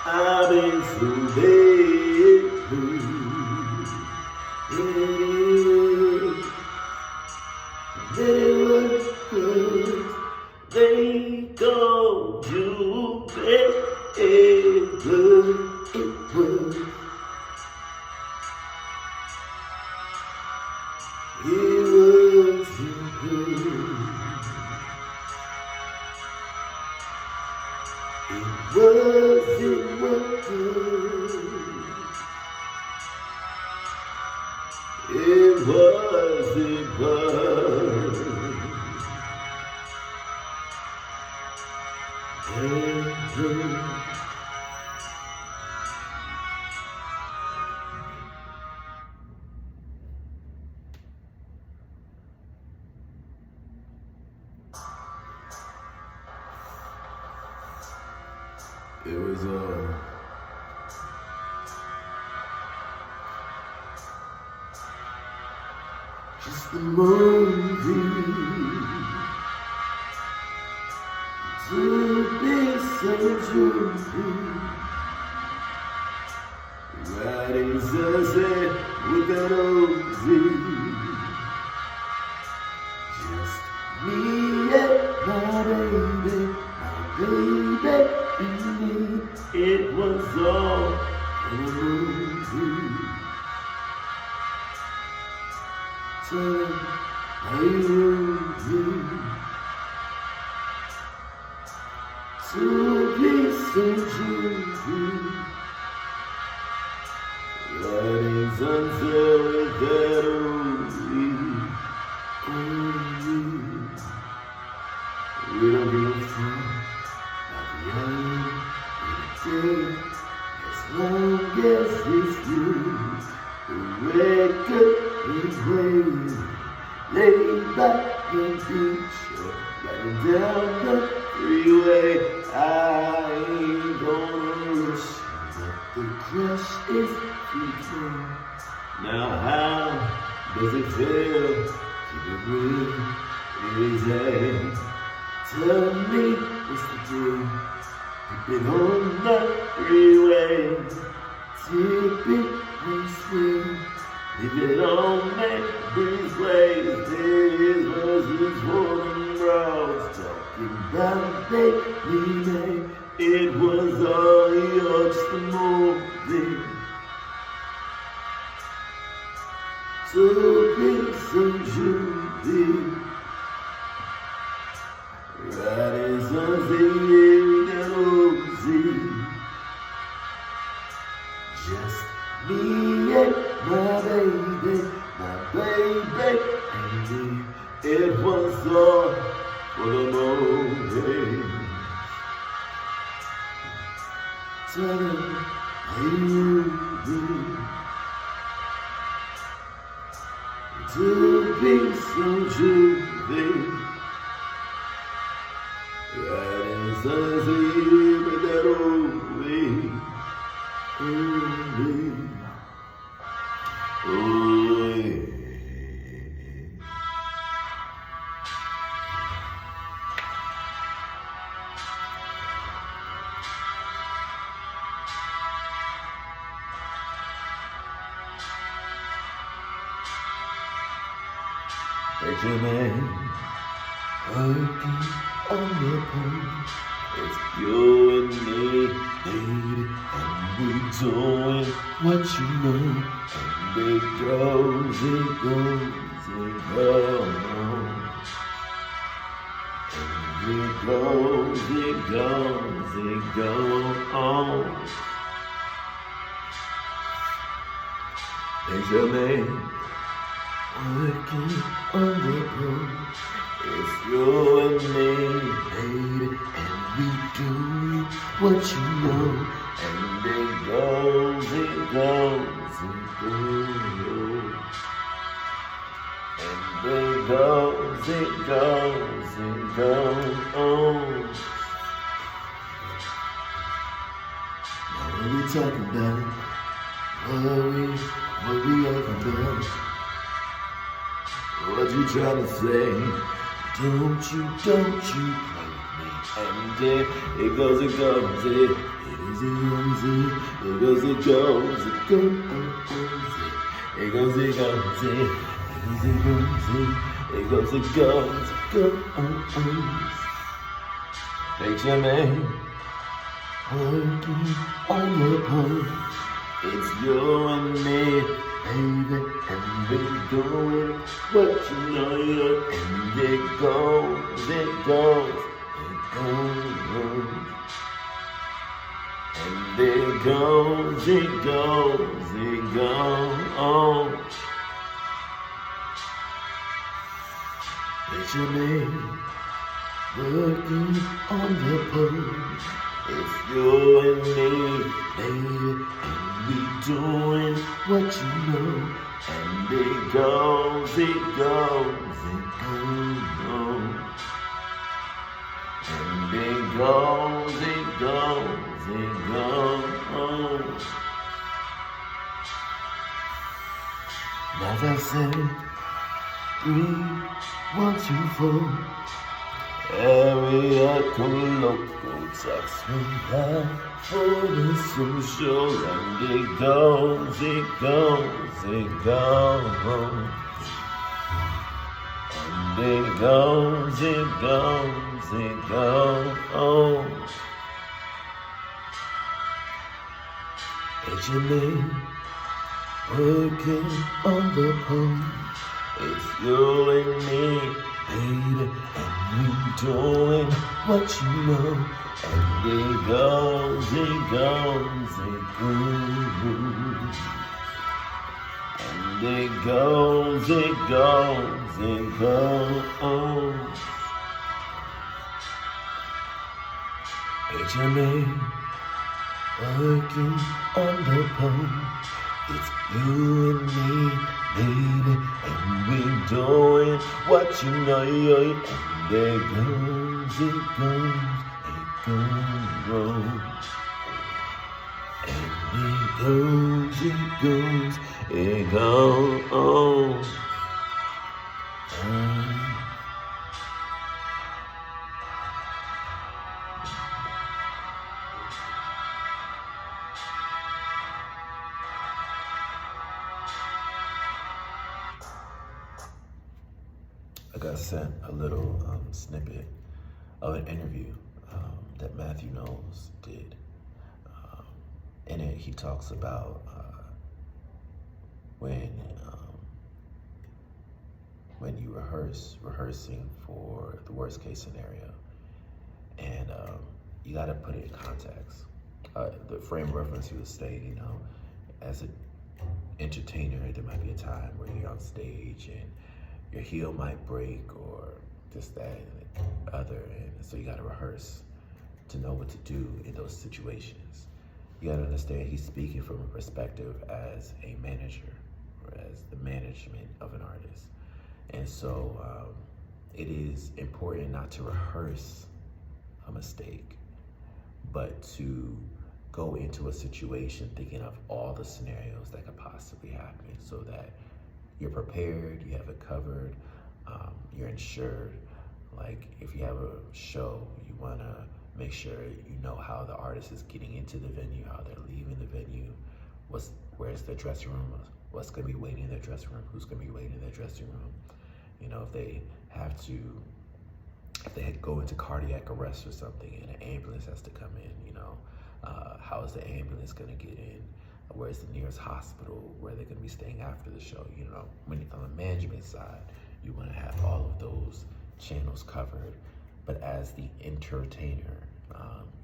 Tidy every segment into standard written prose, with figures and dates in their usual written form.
I've been through bad. They were good. They told you better. It was. It wasn't good. It wasn't good. It was. It was just a movie to be century. Riding sunset with that OZ. Just me and my baby, and me. It was all a movie. Turn a movie to be century. Riding sunset with that OZ. We don't give a fuck about the end. As long as it's you, the record is playing. Lay back and beach, riding down the freeway. I ain't gonna rush, but the crush is free. Now how does it feel to be real? Easy. Tell me what's the deal? You've been on the freeway, typically swim. If you don't make these ways, this versus for them bros. Talking about baby, it was all yours, just a movie. To be century. Riding something in that OZ. Just me and my baby, and me. It was all for the moment. Turn a movie to be century. Riding sunset with that old way. Picture me working on the pole. It's you and me, baby, and we doing what you know. And it goes, it goes, it goes. And it goes, it goes, it goes on. Picture me working on the pole. It's you and me, baby, and we do what you know, and it goes, it goes, it goes, and it goes, it goes, it goes. Now what we talking about? What we talking about? What you trying to say? Don't you play with me? And it goes, it goes, it goes, it goes, it goes, it goes, it goes, it goes, it goes, it goes, it goes. HMA, working on the pole. It's you and me, baby, and we're doing what you know, and it goes, it goes, it goes, and it goes, it goes, it goes. It's your name, working on the pole. It's you and me, baby, and we doing what you know, and it goes, it goes, it goes, and it goes, it goes, it goes. As I say, 3, 1, 2, 4. Area code local text me back for the social, and it goes, it goes, it goes, and it goes, it goes, it goes. It's your name, working on the pole. It's you and me, baby, and we doing what you know, and it goes, it goes, it goes, and it goes, it goes, it goes. HMA, working on the pole. It's you and me, baby, and we doing what you know, and there goes, it goes, it goes, and it goes, it goes, it goes. I got sent a little snippet of an interview that Matthew Knowles did. In it, he talks about when you rehearsing for the worst case scenario, and you got to put it in context. The frame of reference he was stating, as an entertainer, there might be a time where you're on stage and your heel might break or this, that, and the other, and so you gotta rehearse to know what to do in those situations. You gotta understand he's speaking from a perspective as a manager, or as the management of an artist. And so it is important not to rehearse a mistake, but to go into a situation thinking of all the scenarios that could possibly happen, so that you're prepared, you have it covered, you're insured. Like if you have a show, you wanna make sure you know how the artist is getting into the venue, how they're leaving the venue, where's their dressing room, what's gonna be waiting in their dressing room, who's gonna be waiting in their dressing room. If they go into cardiac arrest or something and an ambulance has to come in, how is the ambulance gonna get in? Where's the nearest hospital? Where they're gonna be staying after the show? When on the management side, you wanna have all of those channels covered. But as the entertainer,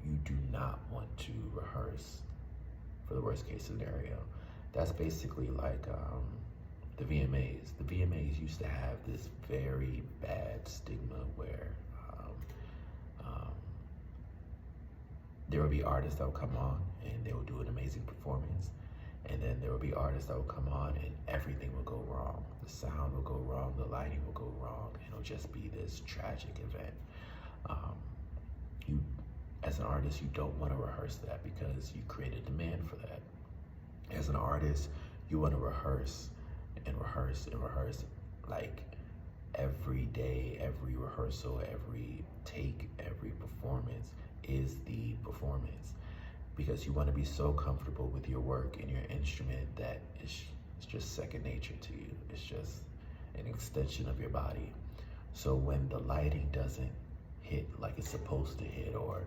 you do not want to rehearse for the worst case scenario. That's basically like the VMAs. The VMAs used to have this very bad stigma where there will be artists that will come on and they will do an amazing performance. And then there will be artists that will come on and everything will go wrong. The sound will go wrong, the lighting will go wrong, and it'll just be this tragic event. You, as an artist, you don't want to rehearse that because you create a demand for that. As an artist, you want to rehearse and rehearse and rehearse, like every day, every rehearsal, every take, every performance is the performance, because you want to be so comfortable with your work and your instrument that it's just second nature to you. It's just an extension of your body. So when the lighting doesn't hit like it's supposed to hit, or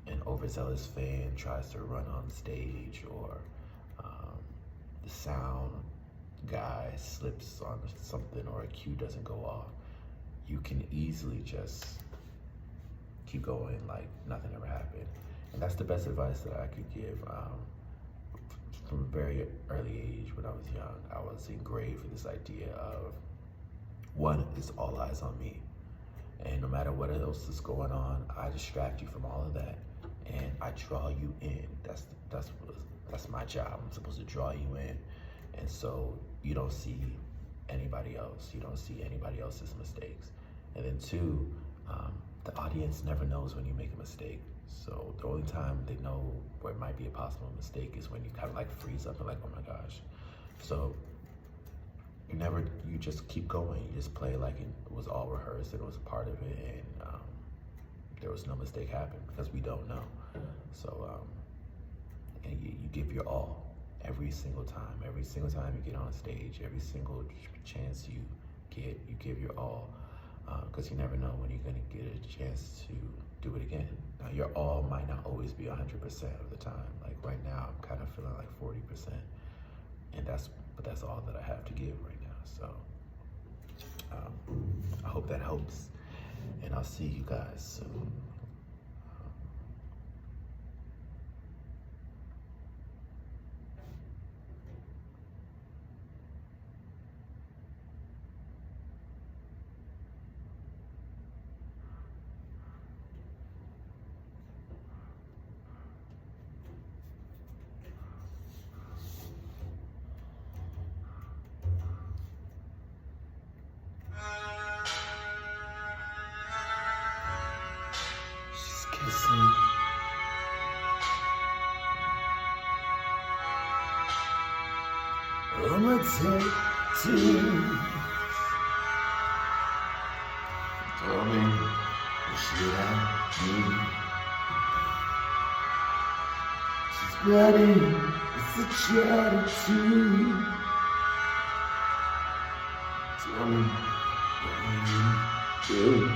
an overzealous fan tries to run on stage, or the sound guy slips on something, or a cue doesn't go off, you can easily just keep going like nothing ever happened. And that's the best advice that I could give. From a very early age, when I was young, I was engraved with this idea of, one, is all eyes on me. And no matter what else is going on, I distract you from all of that, and I draw you in. That's my job. I'm supposed to draw you in, and so you don't see anybody else. You don't see anybody else's mistakes. And then two, the audience never knows when you make a mistake. So the only time they know where it might be a possible mistake is when you kind of like freeze up and like, oh my gosh. So you just keep going. You just play like it was all rehearsed and it was a part of it, and there was no mistake happened, because we don't know. So, and you give your all every single time. Every single time you get on stage, every single chance you get, you give your all, because you never know when you're gonna get a chance to do it again. Now, your all might not always be 100% of the time. Like right now, I'm kind of feeling like 40%, and but that's all that I have to give right now. So I hope that helps, and I'll see you guys soon. Kiss me. I'm addicted. Tell me, what should I do? She's ready, it's a chatter too. Tell me, what will you do?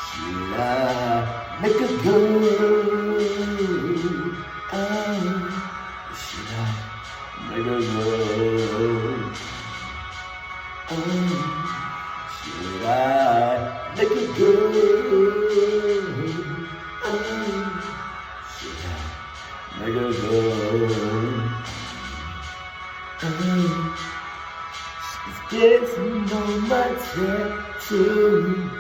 Should I make a go? Should I make a go? Should I make a go? Should I make a go? She's getting on my tattoos.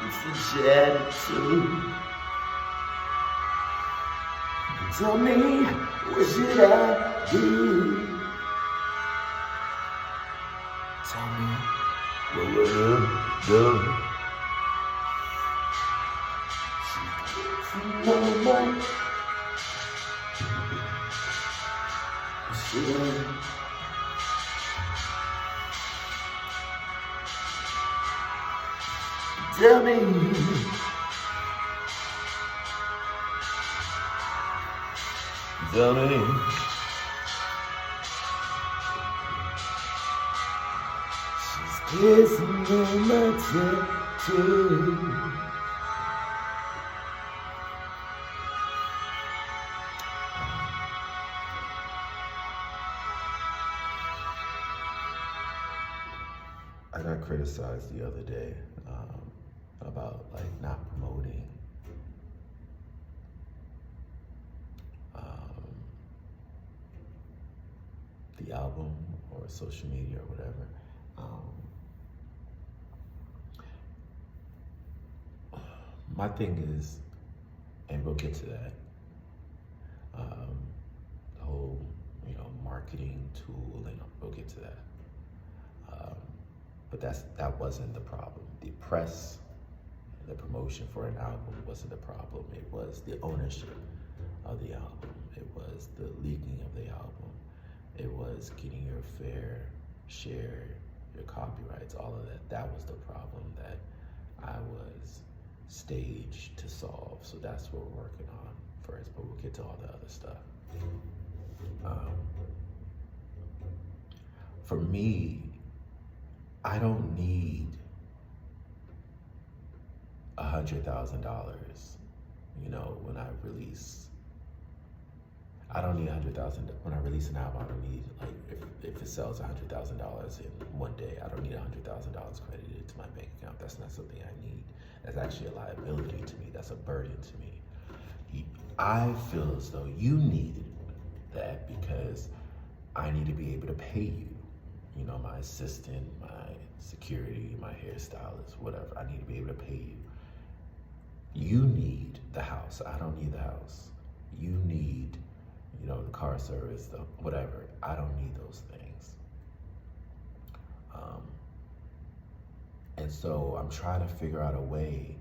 It's a attitude. Tell me, what should I do? Tell me, what will you do? She's on my should I? Tell me, tell me, she's kissing on my tattoo. I got criticized the other day about like not promoting the album or social media or whatever. my thing is, and we'll get to that, the whole, marketing tool, and we'll get to that. But that wasn't the problem. The press, the promotion for an album wasn't the problem. It was the ownership of the album. It was the leaking of the album. It was getting your fair share, your copyrights, all of that. That was the problem that I was staged to solve. So that's what we're working on first, but we'll get to all the other stuff. For me, I don't need $100,000, when I release. I don't need $100,000 when I release an album. I don't need, if it sells $100,000 in one day, I don't need $100,000 credited to my bank account. That's not something I need. That's actually a liability to me. That's a burden to me. I feel as though you needed that because I need to be able to pay you. My assistant, my security, my hairstylist, whatever. I need to be able to pay you. You need the house. I don't need the house. You need, the car service, whatever. I don't need those things. And so I'm trying to figure out a way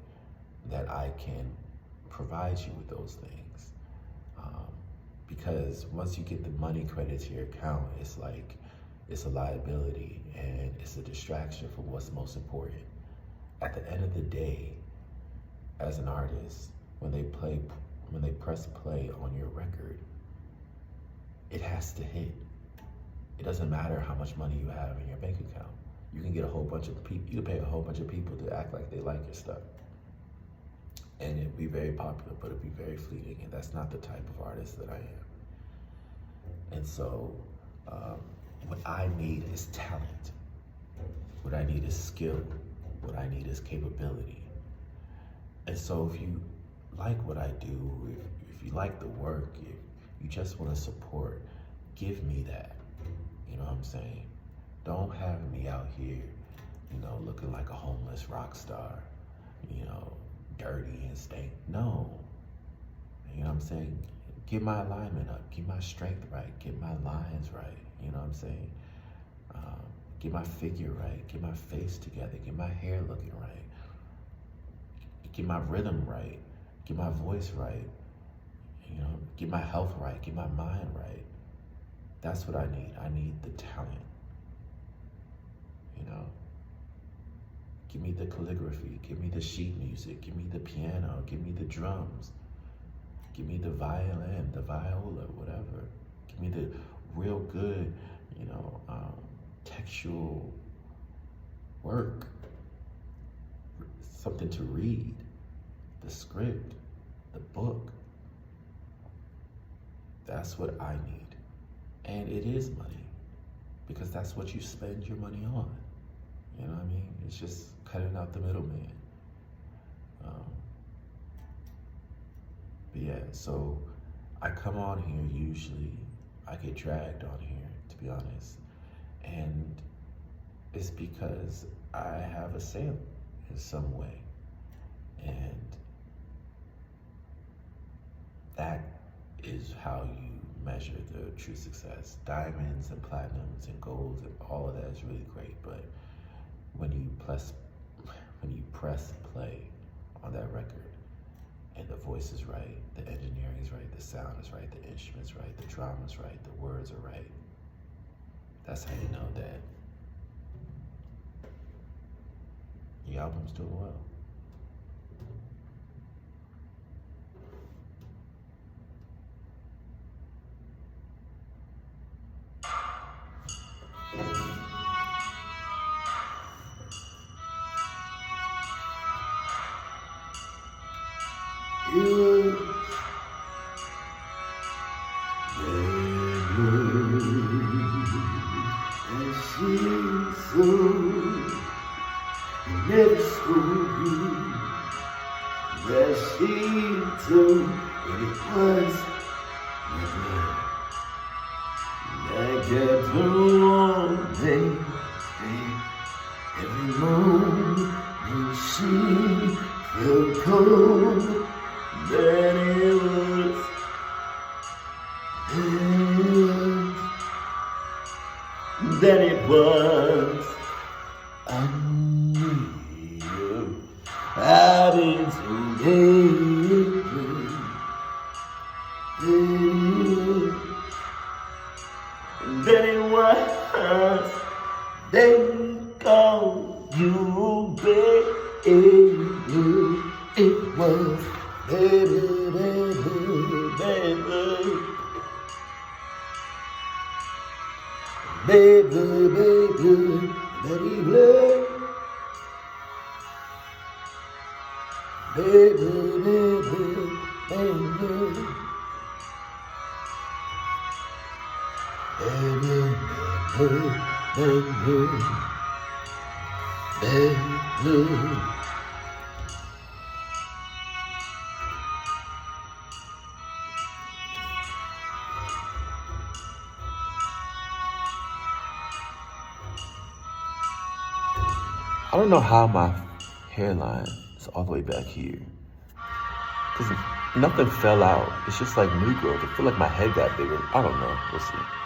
that I can provide you with those things. Because once you get the money credited to your account, it's like, it's a liability and it's a distraction from what's most important. At the end of the day, as an artist, when they press play on your record, it has to hit. It doesn't matter how much money you have in your bank account. You can get a whole bunch of people, you can pay a whole bunch of people to act like they like your stuff. And it'd be very popular, but it'd be very fleeting, and that's not the type of artist that I am. And so, what I need is talent. What I need is skill. What I need is capability. And so if you like what I do, if you like the work, if you just want to support, give me that. You know what I'm saying? Don't have me out here, looking like a homeless rock star, dirty and stank. No. You know what I'm saying? Get my alignment up, get my strength right, get my lines right. You know what I'm saying? Get my figure right, get my face together, get my hair looking right, get my rhythm right, get my voice right, get my health right, get my mind right. That's what I need. I need the talent. Give me the calligraphy, give me the sheet music, give me the piano, give me the drums, give me the violin, the viola, whatever. Give me the real good, textual work, something to read, the script, the book. That's what I need. And it is money, because that's what you spend your money on. You know what I mean? It's just cutting out the middleman. But yeah, so I come on here usually, I get dragged on here, to be honest. And it's because I have a sale in some way. And that is how you measure the true success. Diamonds and platinums and golds and all of that is really great, but when you press play on that record and the voice is right, the engineering is right, the sound is right, the instruments right, the drama's right, the words are right, that's how you know that the album's doing well. You and she so never told you that she told it was never. I kept her all day, every moment she felt cold. than it was. I need you. I've been so than it was. They call you baby. It was baby, baby, baby. Baby, baby, baby. Baby, baby, baby. Baby, baby, baby, baby. I don't know how my hairline is all the way back here. Because nothing fell out. It's just like new growth. I feel like my head got bigger. I don't know. We'll see.